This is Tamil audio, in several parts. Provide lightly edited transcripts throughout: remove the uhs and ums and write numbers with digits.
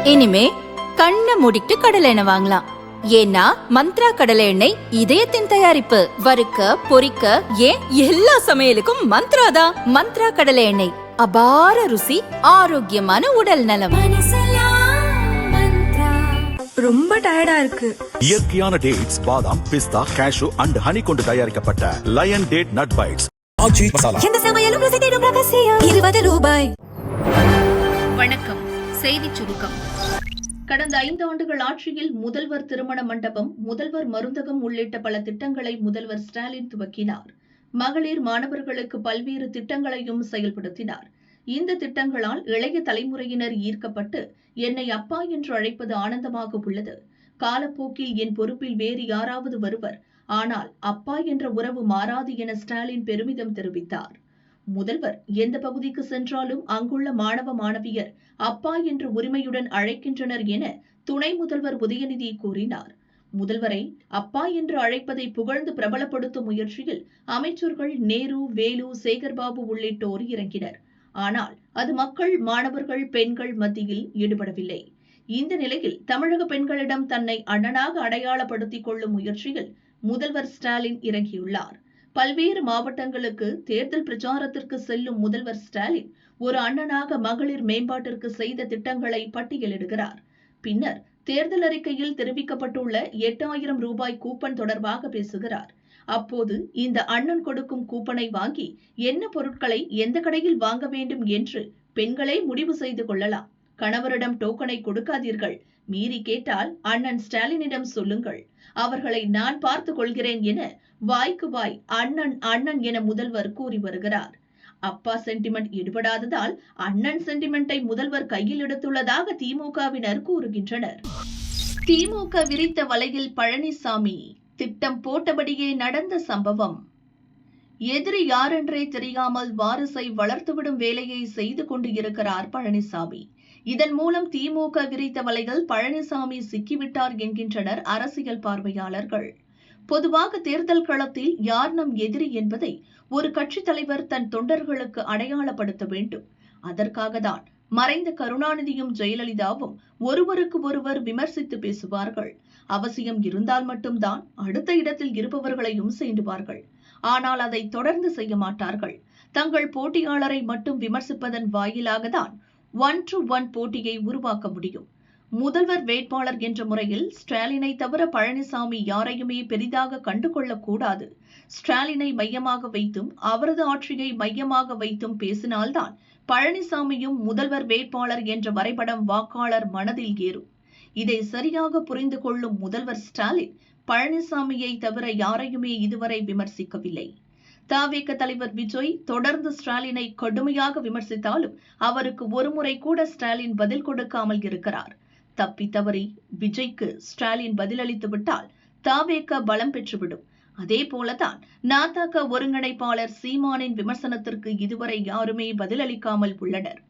இனிமே கண்ணை மூடிட்டு கடலை எண்ணெய் வாங்கலாம். ஏன்னா மந்த்ரா கடலை எண்ணெய் இதயத்தின் தயாரிப்பு. வறுக்க பொரிக்க ஏன் எல்லா சமையலுக்கும் மந்த்ரா தான். மந்த்ரா கடலை எண்ணெய், அபார ருசி, ஆரோக்கியமான உடல் நலம். ரொம்ப டயர்டா இருக்கு. இயற்கையான டேட்ஸ், பாதாம், பிஸ்தா, கேஷு அண்ட் ஹனி கொண்டு தயாரிக்கப்பட்ட லயன் டேட் நட் பைட்ஸ். எந்த சமையலும் ருசி தேடும் ரகசியம் 20 ரூபாய். வணக்கம். செய்திச் சுருக்கம். கடந்த 5 ஆண்டுகள் ஆட்சியில் முதல்வர் திருமண மண்டபம், முதல்வர் மருந்தகம் உள்ளிட்ட பல திட்டங்களை முதல்வர் ஸ்டாலின் துவக்கினார். மகளிர் மாணவர்களுக்கு பல்வேறு திட்டங்களையும் செயல்படுத்தினார். இந்த திட்டங்களால் இளைய தலைமுறையினர் ஈர்க்கப்பட்டு என்னை அப்பா என்று அழைப்பது ஆனந்தமாக உள்ளது. காலப்போக்கில் என் பொறுப்பில் வேறு யாராவது வருவர், ஆனால் அப்பா என்ற உறவு மாறாது என ஸ்டாலின் பெருமிதம் தெரிவித்தார். முதல்வர் எந்த பகுதிக்கு சென்றாலும் அங்குள்ள மாணவ மாணவியர் அப்பா என்று உரிமையுடன் அழைக்கின்றனர் என துணை முதல்வர் உதயநிதி கூறினார். முதல்வரை அப்பா என்று அழைப்பதை புகழ்ந்து பிரபலப்படுத்தும் முயற்சியில் அமைச்சர்கள் நேரு, வேலு, சேகர்பாபு உள்ளிட்டோர் இறங்கினர். ஆனால் அது மக்கள், மாணவர்கள், பெண்கள் மத்தியில் ஈடுபடவில்லை. இந்த நிலையில் தமிழக பெண்களிடம் தன்னை அண்ணனாக அடையாளப்படுத்திக் கொள்ளும் முயற்சியில் முதல்வர் ஸ்டாலின் இறங்கியுள்ளார். பல்வேறு மாவட்டங்களுக்கு தேர்தல் பிரச்சாரத்திற்கு செல்லும் முதல்வர் ஸ்டாலின் ஒரு அண்ணனாக மகளிர் மேம்பாட்டிற்கு செய்த திட்டங்களை பட்டியலிடுகிறார். பின்னர் தேர்தல் அறிக்கையில் தெரிவிக்கப்பட்டுள்ள 8000 ரூபாய் கூப்பன் தொடர்பாக பேசுகிறார். அப்போது இந்த அண்ணன் கொடுக்கும் கூப்பனை வாங்கி என்ன பொருட்களை எந்த கடையில் வாங்க வேண்டும் என்று பெண்களே முடிவு செய்து கொள்ளலாம். கணவரிடம் டோக்கனை கொடுக்காதீர்கள், மீறி கேட்டால் அண்ணன் ஸ்டாலினிடம் சொல்லுங்கள், அவர்களை நான் பார்த்துக் கொள்கிறேன் என வாய்க்கு வாய் அண்ணன் அண்ணன் என முதல்வர் கூறி வருகிறார். அப்பா சென்டிமெண்ட் ஈடுபடாததால் அண்ணன் சென்டிமெண்டை முதல்வர் கையில் எடுத்துள்ளதாக திமுகவினர் கூறுகின்றனர். திமுக விரித்த வலையில் பழனிசாமி, திட்டம் போட்டபடியே நடந்த சம்பவம். எதிரி யாரென்றே தெரியாமல் வாரிசை வளர்த்துவிடும் வேலையை செய்து கொண்டு இருக்கிறார் பழனிசாமி. இதன் மூலம் திமுக விரித்த வலையில் பழனிசாமி சிக்கிவிட்டார் என்கின்றனர் அரசியல் பார்வையாளர்கள். பொதுவாக தேர்தல் களத்தில் யார் நம் எதிரி என்பதை ஒரு கட்சித் தலைவர் தன் தொண்டர்களுக்கு அடையாளப்படுத்த வேண்டும். அதற்காகத்தான் மறைந்த கருணாநிதியும் ஜெயலலிதாவும் ஒருவருக்கு ஒருவர் விமர்சித்து பேசுவார்கள். அவசியம் இருந்தால் மட்டும்தான் அடுத்த இடத்தில் இருப்பவர்களையும் சீண்டுவார்கள். ஆனால் அதை தொடர்ந்து செய்ய மாட்டார்கள். தங்கள் போட்டியாளரை மட்டும் விமர்சிப்பதன் வாயிலாகத்தான் 1-to-1 போட்டியை உருவாக்க முடியும். முதல்வர் வேட்பாளர் என்ற முறையில் ஸ்டாலினை தவிர பழனிசாமி யாரையுமே பெரிதாக கண்டுகொள்ளக்கூடாது. ஸ்டாலினை மையமாக வைத்தும் அவரது ஆட்சியை மையமாக வைத்தும் பேசினால்தான் பழனிசாமியும் முதல்வர் வேட்பாளர் என்ற வரைபடம் வாக்காளர் மனதில் ஏறும். இதை சரியாக புரிந்து கொள்ளும் முதல்வர் ஸ்டாலின் பழனிசாமியை தவிர யாரையுமே இதுவரை விமர்சிக்கவில்லை. தவிக தலைவர் விஜய் தொடர்ந்து ஸ்டாலினை கடுமையாக விமர்சித்தாலும் அவருக்கு ஒருமுறை கூட ஸ்டாலின் பதில் கொடுக்காமல் இருக்கிறார். தப்பி தவறி விஜய்க்கு ஸ்டாலின் பதிலளித்து விட்டால் தவிக பலம் பெற்றுவிடும். அதே போலதான் நாதக ஒருங்கிணைப்பாளர் சீமானின் விமர்சனத்திற்கு இதுவரை யாருமே பதிலளிக்காமல் உள்ளனர்.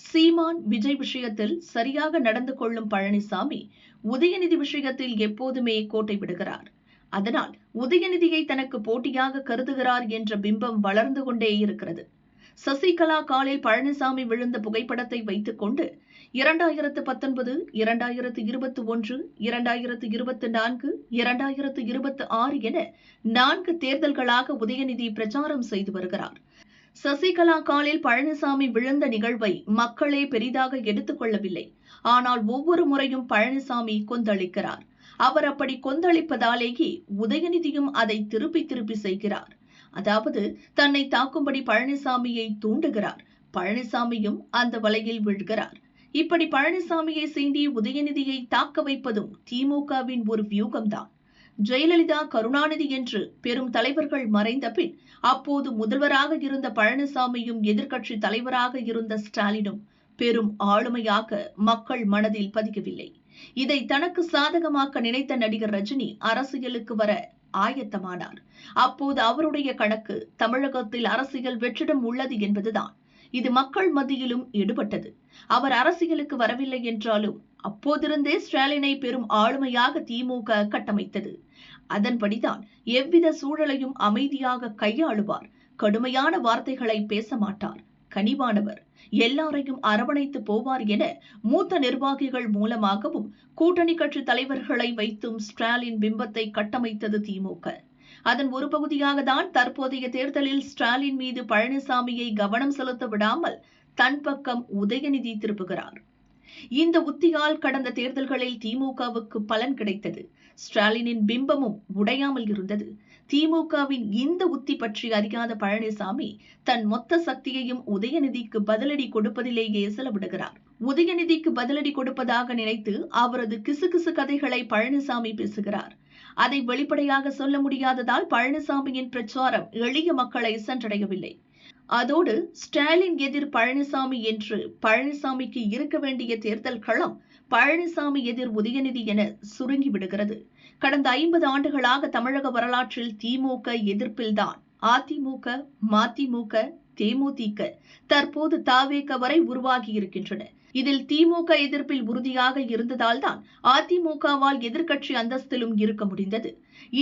சீமான், விஜய் விஷயத்தில் சரியாக நடந்து கொள்ளும் பழனிசாமி உதயநிதி விஷயத்தில் எப்போதுமே கோட்டை விடுகிறார். அதனால் உதயநிதியை தனக்கு போட்டியாக கருதுகிறார் என்ற பிம்பம் வளர்ந்து கொண்டே இருக்கிறது. சசிகலா காலில் பழனிசாமி விழுந்த புகைப்படத்தை வைத்துக் கொண்டு 2019, 2021, 2024, 2026 என 4 தேர்தல்களாக உதயநிதி பிரச்சாரம் செய்து வருகிறார். சசிகலா காலில் பழனிசாமி விழுந்த நிகழ்வை மக்களே பெரிதாக எடுத்துக் கொள்ளவில்லை. ஆனால் ஒவ்வொரு முறையும் பழனிசாமி கொந்தளிக்கிறார். அவர் அப்படி கொந்தளிப்பதாலேயே உதயநிதியும் அதை திருப்பி திருப்பி செய்கிறார். அதாவது தன்னை தாக்கும்படி பழனிசாமியை தூண்டுகிறார். பழனிசாமியும் அந்த வலையில் விழுகிறார். இப்படி பழனிசாமியை சீண்டி உதயநிதியை தாக்க வைப்பதும் திமுகவின் ஒரு வியூகம்தான். ஜெயலலிதா, கருணாநிதி என்று பெரும் தலைவர்கள் மறைந்த பின் அப்போது முதல்வராக இருந்த பழனிசாமியும் எதிர்க்கட்சி தலைவராக இருந்த ஸ்டாலினும் பெரும் ஆளுமையாக மக்கள் மனதில் பதியவில்லை. இதை தனக்கு சாதகமாக்க நினைத்த நடிகர் ரஜினி அரசியலுக்கு வர ஆயத்தமானார். அப்போது அவருடைய கணக்கு தமிழகத்தில் அரசியல் வெற்றிடம் உள்ளது என்பதுதான். இது மக்கள் மத்தியிலும் எடுபட்டது. அவர் அரசியலுக்கு வரவில்லை என்றாலும் அப்போதிருந்தே ஸ்டாலினை பெரும் ஆளுமையாக திமுக கட்டமைத்தது. அதன்படிதான் எவ்வித சூழலையும் அமைதியாக கையாளுவார். கடுமையான வார்த்தைகளை பேச மாட்டார். கனிவானவர், எல்லாரையும் அரவணைத்து போவார் என மூத்த நிர்வாகிகள் மூலமாகவும் கூட்டணி கட்சி தலைவர்களை வைத்தும் ஸ்டாலின் பிம்பத்தை கட்டமைத்தது திமுக. அதன் ஒரு பகுதியாக தான் தற்போதைய தேர்தலில் ஸ்டாலின் மீது பழனிசாமியை கவனம் செலுத்த விடாமல் தன் பக்கம் உதயநிதி திருப்புகிறார். இந்த உத்தியால் கடந்த தேர்தல்களில் திமுகவுக்கு பலன் கிடைத்தது. ஸ்டாலினின் பிம்பமும் உடையாமல் இருந்தது. திமுகவின் இந்த உத்தி பற்றி அறியாத பழனிசாமி தன் மொத்த சக்தியையும் உதயநிதிக்கு பதிலடி கொடுப்பதிலேயே செலவிடுகிறார். உதயநிதிக்கு பதிலடி கொடுப்பதாக நினைத்து அவரது கிசுகிசு கதைகளை பழனிசாமி பேசுகிறார். அதை வெளிப்படையாக சொல்ல முடியாததால் பழனிசாமியின் பிரச்சாரம் எளிய மக்களை சென்றடையவில்லை. அதோடு ஸ்டாலின் எதிர் பழனிசாமி என்று பழனிசாமிக்கு இருக்க வேண்டிய தேர்தல் களம் பழனிசாமி எதிர் உதயநிதி என சுருங்கிவிடுகிறது. கடந்த 50 ஆண்டுகளாக தமிழக வரலாற்றில் திமுக எதிர்ப்பில்தான் அதிமுக, மதிமுக, தேமுதிக, தற்போது தவேக வரை உருவாகி இருக்கின்றன. இதில் திமுக எதிர்ப்பில் உறுதியாக இருந்ததால் தான் அதிமுகவால் எதிர்க்கட்சி அந்தஸ்திலும் இருக்க முடிந்தது.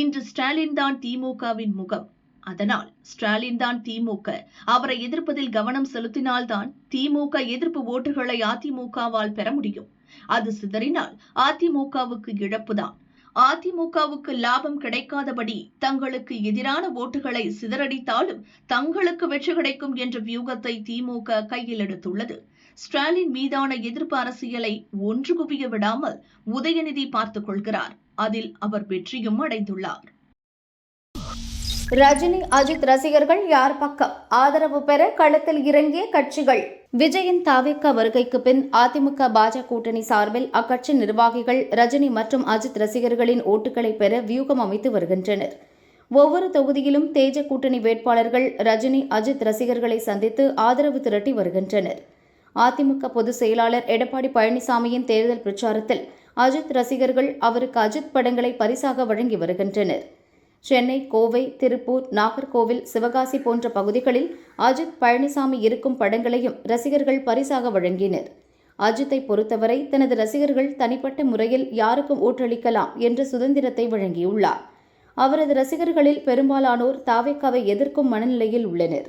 இன்று ஸ்டாலின் தான் திமுகவின் முகம். அதனால் ஸ்டாலின் தான் திமுக. அவரை எதிர்ப்பதில் கவனம் செலுத்தினால்தான் திமுக எதிர்ப்பு ஓட்டுகளை அதிமுகவால் பெற முடியும். அது சிதறினால் அதிமுகவுக்கு இழப்புதான். அதிமுகவுக்கு லாபம் கிடைக்காதபடி தங்களுக்கு எதிரான ஓட்டுகளை சிதறடித்தாலும் தங்களுக்கு வெற்றி கிடைக்கும் என்ற வியூகத்தை திமுக கையில் எடுத்துள்ளது. ஸ்டாலின் மீதான எதிர்ப்பு அரசியலை ஒன்று குவிய விடாமல் உதயநிதி பார்த்துக் கொள்கிறார். அதில் அவர் வெற்றியும் அடைந்துள்ளார். ரஜினி அஜித் ரசிகர்கள் யார் பக்கம்? ஆதரவு பெற களத்தில் இறங்கிய கட்சிகள். விஜயின் தவேக வருகைக்கு பின் அதிமுக பாஜக கூட்டணி சார்பில் அக்கட்சி நிர்வாகிகள் ரஜினி மற்றும் அஜித் ரசிகர்களின் ஓட்டுகளை பெற வியூகம் அமைத்து வருகின்றனர். ஒவ்வொரு தொகுதியிலும் தேஜ கூட்டணி வேட்பாளர்கள் ரஜினி அஜித் ரசிகர்களை சந்தித்து ஆதரவு திரட்டி வருகின்றனர். அதிமுக பொதுச் செயலாளர் எடப்பாடி பழனிசாமியின் தேர்தல் பிரச்சாரத்தில் அஜித் ரசிகர்கள் அவருக்கு அஜித் படங்களை பரிசாக வழங்கி வருகின்றனர். சென்னை, கோவை, திருப்பூர், நாகர்கோவில், சிவகாசி போன்ற பகுதிகளில் அஜித், பழனிசாமி இருக்கும் படங்களையும் ரசிகர்கள் பரிசாக வழங்கினர். அஜித்தை பொறுத்தவரை தனது ரசிகர்கள் தனிப்பட்ட முறையில் யாருக்கும் ஓட்டளிக்கலாம் என்ற சுதந்திரத்தை வழங்கியுள்ளார். அவரது ரசிகர்களில் பெரும்பாலானோர் தவேகாவை எதிர்க்கும் மனநிலையில் உள்ளனர்.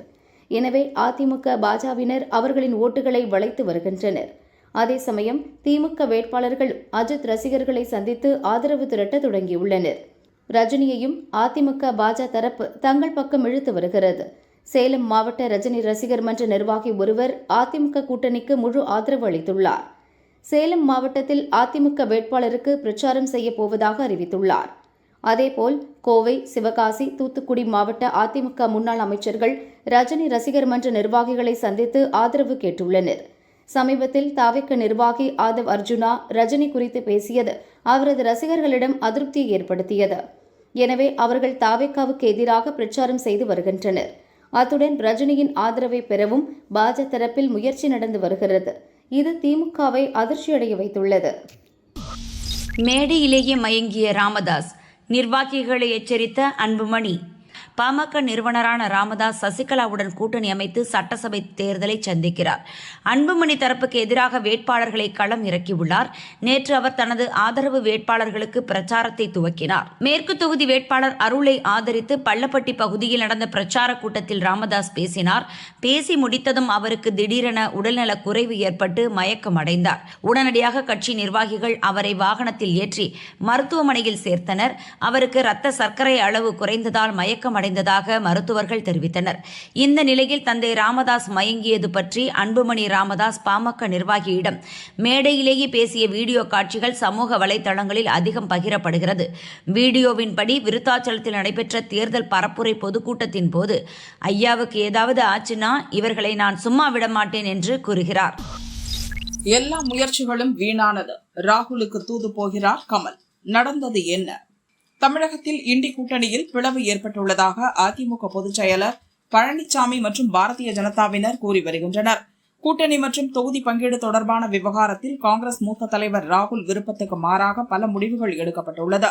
எனவே அதிமுக, பாஜகவினர் அவர்களின் ஓட்டுகளை வளைத்து வருகின்றனர். அதே சமயம் திமுக வேட்பாளர்கள் அஜித் ரசிகர்களை சந்தித்து ஆதரவு திரட்ட தொடங்கியுள்ளனர். ரஜினியையும் அதிமுக, பாஜக தரப்பு தங்கள் பக்கம் இழுத்து வருகிறது. சேலம் மாவட்ட ரஜினி ரசிகர் மன்ற நிர்வாகி ஒருவர் அதிமுக கூட்டணிக்கு முழு ஆதரவு அளித்துள்ளார். சேலம் மாவட்டத்தில் அதிமுக வேட்பாளருக்கு பிரச்சாரம் செய்ய போவதாக அறிவித்துள்ளார். அதேபோல் கோவை, சிவகாசி, தூத்துக்குடி மாவட்ட அதிமுக முன்னாள் அமைச்சர்கள் ரஜினி ரசிகர் மன்ற நிர்வாகிகளை சந்தித்து ஆதரவு கேட்டுள்ளனர். சமீபத்தில் தவேக நிர்வாகி ஆதவ் அர்ஜுனா ரஜினி குறித்து பேசியது அவரது ரசிகர்களிடம் அதிருப்தியை ஏற்படுத்தியது. எனவே அவர்கள் தவேகாவுக்கு எதிராக பிரச்சாரம் செய்து வருகின்றனர். அத்துடன் ரஜினியின் ஆதரவை பெறவும் பாஜக தரப்பில் முயற்சி நடந்து வருகிறது. இது திமுகவை அதிர்ச்சியடைய வைத்துள்ளது. மேடையிலேயே மயங்கிய ராமதாஸ், நிர்வாகிகளை எச்சரித்த அன்புமணி. பாமக நிறுவனரான ராமதாஸ் சசிகலாவுடன் கூட்டணி அமைத்து சட்டசபை தேர்தலை சந்திக்கிறார். அன்புமணி தரப்புக்கு எதிராக வேட்பாளர்களை களம் இறக்கியுள்ளார். நேற்று அவர் தனது ஆதரவு வேட்பாளர்களுக்கு பிரச்சாரத்தை துவக்கினார். மேற்கு தொகுதி வேட்பாளர் அருளை ஆதரித்து பள்ளப்பட்டி பகுதியில் நடந்த பிரச்சார கூட்டத்தில் ராமதாஸ் பேசினார். பேசி முடித்ததும் அவருக்கு திடீரென உடல்நலக் குறைவு ஏற்பட்டு மயக்கம் அடைந்தார். உடனடியாக கட்சி நிர்வாகிகள் அவரை வாகனத்தில் ஏற்றி மருத்துவமனையில் சேர்த்தனர். அவருக்கு இரத்த சர்க்கரை அளவு குறைந்ததால் மயக்கம் அடைந்ததாக மருத்துவர்கள் தெரிவித்தனர். இந்த நிலையில் தந்தை ராமதாஸ் மயங்கியது பற்றி அன்புமணி ராமதாஸ் பாமக நிர்வாகியிடம் மேடையிலேயே பேசிய வீடியோ காட்சிகள் சமூக வலைதளங்களில் அதிகம் பகிரப்படுகிறது. வீடியோவின்படி விருத்தாச்சலத்தில் நடைபெற்ற தேர்தல் பரப்புரை பொதுக்கூட்டத்தின் போது ஐயாவுக்கு ஏதாவது ஆச்சுன்னா இவர்களை நான் சும்மா விட மாட்டேன் என்று கூறுகிறார். எல்லா முயற்சிகளும் வீணானது. ராகுலுக்கு தூது போகிறார் கமல். நடந்தது என்ன? தமிழகத்தில் இண்டி கூட்டணியில் பிளவு ஏற்பட்டுள்ளதாக அதிமுக பொதுச் செயலர் பழனிசாமி மற்றும் பாரதிய ஜனதாவினர் கூறி வருகின்றனர். கூட்டணி மற்றும் தொகுதி பங்கீடு தொடர்பான விவகாரத்தில் காங்கிரஸ் மூத்த தலைவர் ராகுல் விருப்பத்துக்கு மாறாக பல முடிவுகள் எடுக்கப்பட்டுள்ளது.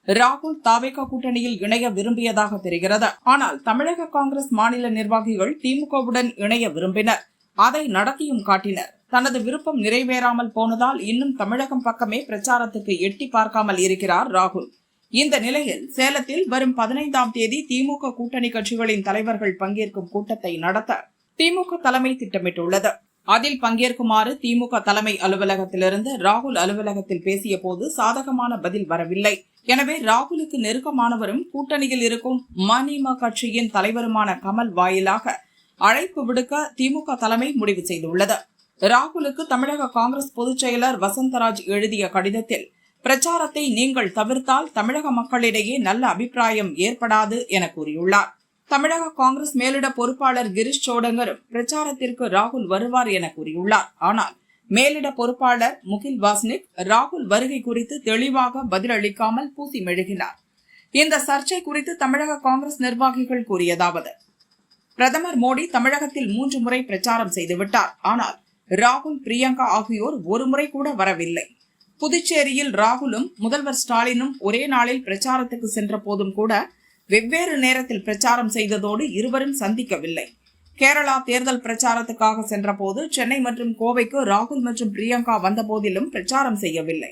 ராகுல் தவேக கூட்டணியில் இணைய விரும்பியதாக தெரிகிறது. ஆனால் தமிழக காங்கிரஸ் மாநில நிர்வாகிகள் திமுகவுடன் இணைய விரும்பினர். அதை நடத்தியும் காட்டினர். தனது விருப்பம் நிறைவேறாமல் போனதால் இன்னும் தமிழகம் பக்கமே பிரச்சாரத்துக்கு எட்டி பார்க்காமல் இருக்கிறார் ராகுல். இந்த நிலையில் சேலத்தில் வரும் 15ஆம் தேதி திமுக கூட்டணி கட்சிகளின் தலைவர்கள் பங்கேற்கும் கூட்டத்தை நடத்த திமுக தலைமை திட்டமிட்டுள்ளது. அதில் பங்கேற்குமாறு திமுக தலைமை அலுவலகத்திலிருந்து ராகுல் அலுவலகத்தில் பேசிய போது சாதகமான பதில் வரவில்லை. எனவே ராகுலுக்கு நெருக்கமானவரும் கூட்டணியில் இருக்கும் மநீம கட்சியின் தலைவருமான கமல் வாயிலாக அழைப்பு விடுக்க திமுக தலைமை முடிவு செய்துள்ளது. ராகுலுக்கு தமிழக காங்கிரஸ் பொதுச் செயலர் வசந்தராஜ் எழுதிய கடிதத்தில் பிரச்சாரத்தை நீங்கள் தவிர்த்தால் தமிழக மக்களிடையே நல்ல அபிப்பிராயம் ஏற்படாது என கூறியுள்ளார். தமிழக காங்கிரஸ் மேலிட பொறுப்பாளர் கிரீஷ் சோடங்கரும் பிரச்சாரத்திற்கு ராகுல் வருவார் என கூறியுள்ளார். ஆனால் மேலிட பொறுப்பாளர் முகில் வாஸ்னிக் ராகுல் வருகை குறித்து தெளிவாக பதிலளிக்காமல் பூசி மெழுகினார். இந்த சர்ச்சை குறித்து தமிழக காங்கிரஸ் நிர்வாகிகள் கூறியதாவது: பிரதமர் மோடி தமிழகத்தில் 3 முறை பிரச்சாரம் செய்துவிட்டார். ஆனால் ராகுல், பிரியங்கா ஆகியோர் ஒரு முறை கூட வரவில்லை. புதுச்சேரியில் ராகுலும் முதல்வர் ஸ்டாலினும் ஒரே நாளில் பிரச்சாரத்துக்கு சென்ற போதும் கூட வெவ்வேறு நேரத்தில் பிரச்சாரம் செய்ததோடு இருவரும் சந்திக்கவில்லை. கேரளா தேர்தல் பிரச்சாரத்துக்காக சென்றபோது சென்னை மற்றும் கோவைக்கு ராகுல் மற்றும் பிரியங்கா வந்த போதிலும் பிரச்சாரம் செய்யவில்லை.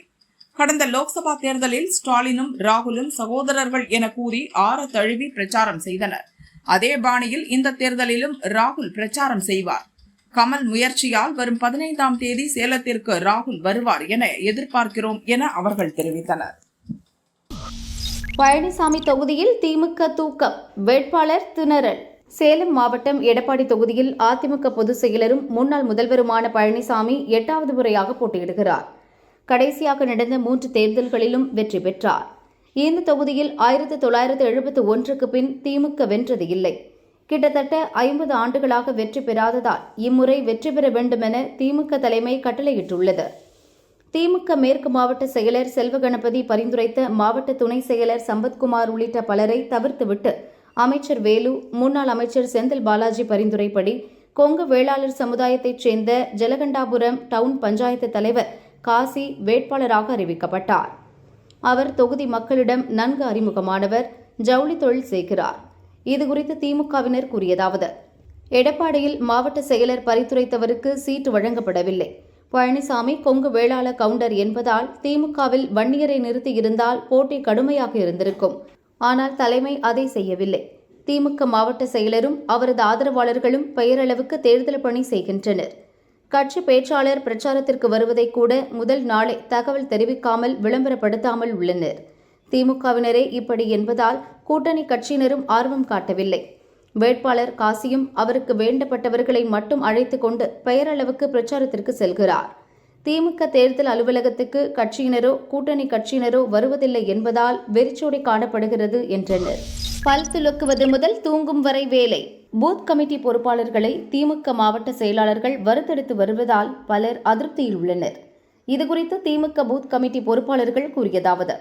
கடந்த லோக்சபா தேர்தலில் ஸ்டாலினும் ராகுலும் சகோதரர்கள் என கூறி ஆற தழுவி பிரச்சாரம் செய்தனர். அதே பாணியில் இந்த தேர்தலிலும் ராகுல் பிரச்சாரம் செய்வார். கமல் முயற்சியால் வரும் 15ஆம் தேதி சேலத்திற்கு ராகுல் வருவார் என எதிர்பார்க்கிறோம் என அவர்கள் தெரிவித்தனர். பழனிசாமி தொகுதியில் திமுக தூக்கம், வேட்பாளர் திணறல். சேலம் மாவட்டம் எடப்பாடி தொகுதியில் அதிமுக பொதுச் செயலரும் முன்னாள் முதல்வருமான பழனிசாமி 8வது முறையாக போட்டியிடுகிறார். கடைசியாக நடந்த 3 தேர்தல்களிலும் வெற்றி பெற்றார். இந்த தொகுதியில் 1971க்கு பின் திமுக வென்றது இல்லை. கிட்டத்தட்ட 50 ஆண்டுகளாக வெற்றி பெறாததால் இம்முறை வெற்றி பெற வேண்டும் என திமுக தலைமை கட்டளையிட்டுள்ளது. திமுக மேற்கு மாவட்ட செயலர் செல்வகணபதி பரிந்துரைத்த மாவட்ட துணை செயலர் சம்பத்குமார் உள்ளிட்ட பலரை தவிர்த்துவிட்டு அமைச்சர் வேலு, முன்னாள் அமைச்சர் செந்தில் பாலாஜி பரிந்துரைப்படி கொங்கு வேளாளர் சமுதாயத்தைச் சேர்ந்த ஜலகண்டாபுரம் டவுன் பஞ்சாயத்து தலைவர் காசி வேட்பாளராக அறிவிக்கப்பட்டார். அவர் தொகுதி மக்களிடம் நன்கு அறிமுகமானவர், ஜவுளி தொழில் செய்கிறார். இதுகுறித்து திமுகவினர் கூறியதாவது: எடப்பாடியில் மாவட்ட செயலர் பரிந்துரைத்தவருக்கு சீட்டு வழங்கப்படவில்லை. பழனிசாமி கொங்கு வேளாள கவுண்டர் என்பதால் திமுகவில் வன்னியரை நிறுத்தியிருந்தால் போட்டி கடுமையாக இருந்திருக்கும். ஆனால் தலைமை அதை செய்யவில்லை. திமுக மாவட்ட செயலரும் அவரது ஆதரவாளர்களும் பெயரளவுக்கு தேர்தல் பணி செய்கின்றனர். கட்சி பேச்சாளர் பிரச்சாரத்திற்கு வருவதை கூட முதல் நாளே தகவல் தெரிவிக்காமல் விளம்பரப்படுத்தாமல் உள்ளனர். திமுகவினரே இப்படி என்பதால் கூட்டணி கட்சியினரும் ஆர்வம் காட்டவில்லை. வேட்பாளர் காசியும் அவருக்கு வேண்டப்பட்டவர்களை மட்டும் அழைத்துக் கொண்டு பெயரளவுக்கு பிரச்சாரத்திற்கு செல்கிறார். திமுக தேர்தல் அலுவலகத்துக்கு கட்சியினரோ கூட்டணி கட்சியினரோ வருவதில்லை என்பதால் வெறிச்சோடி காணப்படுகிறது என்றனர். பல் துலக்குவது முதல் தூங்கும் வரை வேலை. பூத் கமிட்டி பொறுப்பாளர்களை திமுக மாவட்ட செயலாளர்கள் வறுத்தெடுத்து வருவதால் பலர் அதிருப்தியில் உள்ளனர். இதுகுறித்து திமுக பூத் கமிட்டி பொறுப்பாளர்கள் கூறியதாவது: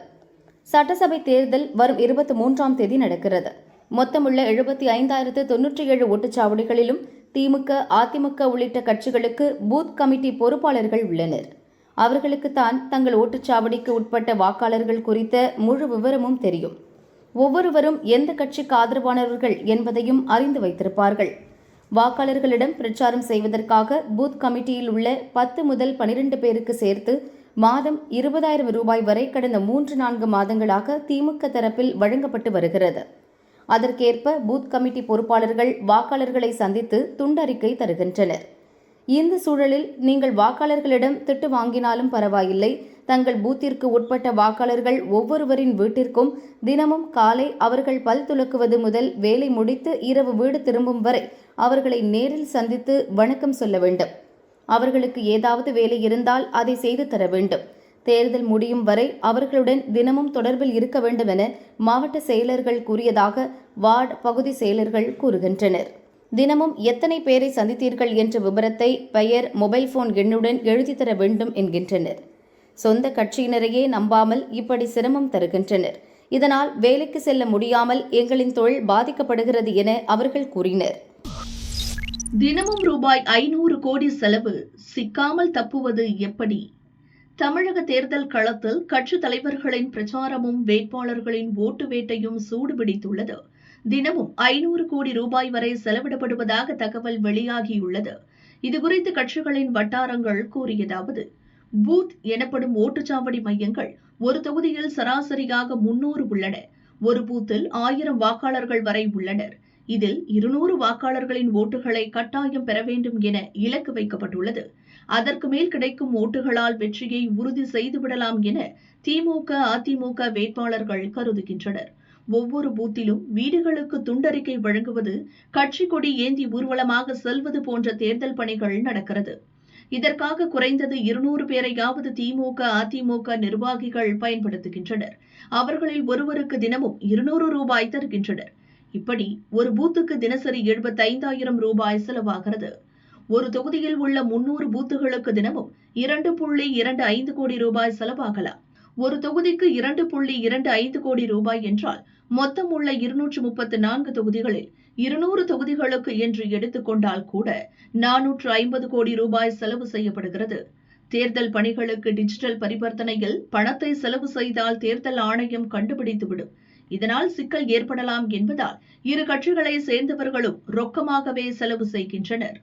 சட்டசபை தேர்தல் வரும் 23ஆம் தேதி நடக்கிறது. மொத்தமுள்ள 75,097 ஓட்டுச்சாவடிகளிலும் திமுக, அதிமுக உள்ளிட்ட கட்சிகளுக்கு பூத் கமிட்டி பொறுப்பாளர்கள் உள்ளனர். அவர்களுக்குத்தான் தங்கள் ஓட்டுச்சாவடிக்கு உட்பட்ட வாக்காளர்கள் குறித்த முழு விவரமும் தெரியும். ஒவ்வொருவரும் எந்த கட்சிக்கு ஆதரவானவர்கள் என்பதையும் அறிந்து வைத்திருப்பார்கள். வாக்காளர்களிடம் பிரச்சாரம் செய்வதற்காக பூத் கமிட்டியில் உள்ள 10 முதல் 12 பேருக்கு சேர்த்து மாதம் 20,000 ரூபாய் வரை கடந்த 3-4 மாதங்களாக திமுக தரப்பில் வழங்கப்பட்டு வருகிறது. அதற்கேற்ப பூத் கமிட்டி பொறுப்பாளர்கள் வாக்காளர்களை சந்தித்து துண்டறிக்கை தருகின்றனர். இந்த சூழலில் நீங்கள் வாக்காளர்களிடம் திட்டு வாங்கினாலும் பரவாயில்லை, தங்கள் பூத்திற்கு உட்பட்ட வாக்காளர்கள் ஒவ்வொருவரின் வீட்டிற்கும் தினமும் காலை அவர்கள் பல் துலக்குவது முதல் வேலை முடித்து இரவு வீடு திரும்பும் வரை அவர்களை நேரில் சந்தித்து வணக்கம் சொல்ல வேண்டும். அவர்களுக்கு ஏதாவது வேலை இருந்தால் அதை செய்து தர வேண்டும். தேர்தல் முடியும் வரை அவர்களுடன் தினமும் தொடர்பில் இருக்க வேண்டும் என மாவட்ட செயலர்கள் கூறியதாக வார்டு பகுதி செயலர்கள் கூறுகின்றனர். தினமும் எத்தனை பேரை சந்தித்தீர்கள் என்ற விபரத்தை பெயர், மொபைல் போன் எண்ணுடன் எழுதி தர வேண்டும் என்கின்றனர். சொந்த கட்சியினரையே நம்பாமல் இப்படி சிரமம் தருகின்றனர். இதனால் வேலைக்கு செல்ல முடியாமல் எங்களின் தொழில் பாதிக்கப்படுகிறது என அவர்கள் கூறினர். தினமும் ரூபாய் 500 கோடி செலவு, சிக்காமல் தப்புவது எப்படி? தமிழக தேர்தல் களத்தில் கட்சி தலைவர்களின் பிரச்சாரமும் வேட்பாளர்களின் ஓட்டு வேட்டையும் சூடுபிடித்துள்ளது. தினமும் 500 கோடி ரூபாய் வரை செலவிடப்படுவதாக தகவல் வெளியாகியுள்ளது. இதுகுறித்து கட்சிகளின் வட்டாரங்கள் கூறியதாவது: பூத் எனப்படும் ஓட்டுச்சாவடி மையங்கள் ஒரு தொகுதியில் சராசரியாக 300 உள்ளன. ஒரு பூத்தில் 1000 வாக்காளர்கள் வரை உள்ளனர். இதில் 200 வாக்காளர்களின் ஓட்டுகளை கட்டாயம் பெற வேண்டும் என இலக்கு வைக்கப்பட்டுள்ளது. அதற்கு மேல் கிடைக்கும் ஓட்டுகளால் வெற்றியை உறுதி செய்துவிடலாம் என திமுக, அதிமுக வேட்பாளர்கள் கருதுகின்றனர். ஒவ்வொரு பூத்திலும் வீடுகளுக்கு துண்டறிக்கை வழங்குவது, கட்சி கொடி ஏந்தி ஊர்வலமாக செல்வது போன்ற தேர்தல் பணிகள் நடக்கிறது. இதற்காக குறைந்தது 200 பேரையாவது திமுக, அதிமுக நிர்வாகிகள் பயன்படுத்துகின்றனர். அவர்களில் ஒருவருக்கு தினமும் 200 ரூபாய் தருகின்றனர். இப்படி ஒரு பூத்துக்கு தினசரி 75,000 ரூபாய் செலவாகிறது. ஒரு தொகுதியில் உள்ள 300 பூத்துகளுக்கு தினமும் 2.25 கோடி ரூபாய் செலவாகலாம். ஒரு தொகுதிக்கு 2.25 கோடி ரூபாய் என்றால் மொத்தம் உள்ள 234 தொகுதிகளில் 200 தொகுதிகளுக்கு என்று எடுத்துக்கொண்டால் கூட 450 கோடி ரூபாய் செலவு செய்யப்படுகிறது. தேர்தல் பணிகளுக்கு டிஜிட்டல் பரிவர்த்தனையில் பணத்தை செலவு செய்தால் தேர்தல் ஆணையம் கண்டுபிடித்துவிடும். இதனால் சிக்கல் ஏற்படலாம் என்பதால் இரு கட்சிகளை சேர்ந்தவர்களும் ரொக்கமாகவே செலவு செய்கின்றனர்.